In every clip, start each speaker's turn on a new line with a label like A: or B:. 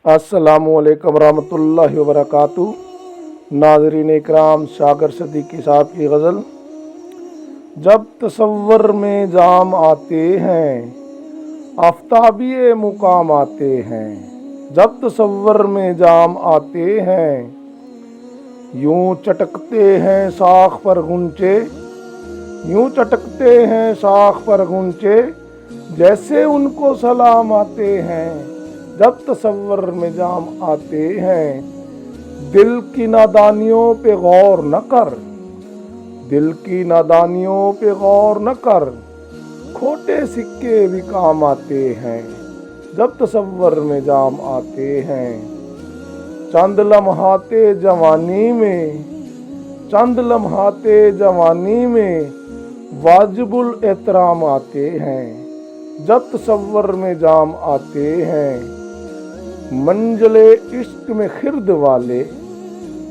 A: अस्सलामुअलैकुम रहमतुल्लाहि व बरकातुहू। नाज़रीन इकराम, शागर सदीकी साहब की गज़ल। जब तसव्वुर में जाम आते हैं आफ़ताबी मुकाम आते हैं। जब तसव्वुर में जाम आते हैं यूं चटकते हैं साख पर गुंचे, यूं चटकते हैं साख पर गुंचे, जैसे उनको सलाम आते हैं। जब तसव्वुर में जाम आते हैं दिल की नादानियों पे गौर न कर, दिल की नादानियों पे गौर न कर, खोटे सिक्के भी काम आते हैं। जब तसव्वुर में जाम आते हैं चंद लम्हाते जवानी में, चंद लम्हाते जवानी में वाजिबुल एहतराम आते हैं। जब तसव्वुर में जाम आते हैं मंजिले इश्क में खिर्द वाले,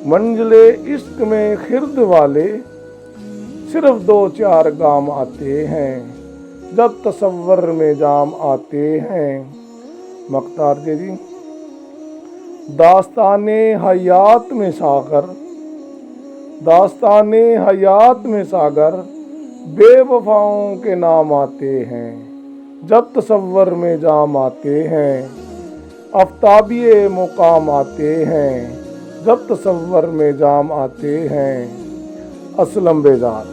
A: मंजिले इश्क में खिर्द वाले सिर्फ 2-4 गाम आते हैं। जब तसव्वुर में जाम आते हैं। मख्तार जी। दास्ताने हयात में सागर, दास्ताने हयात में सागर बेवफाओं के नाम आते हैं। जब तसव्वुर में जाम आते हैं आफ़ताबी मुकाम आते हैं। जब तसव्वुर में जाम आते हैं। असलम बेज़ार।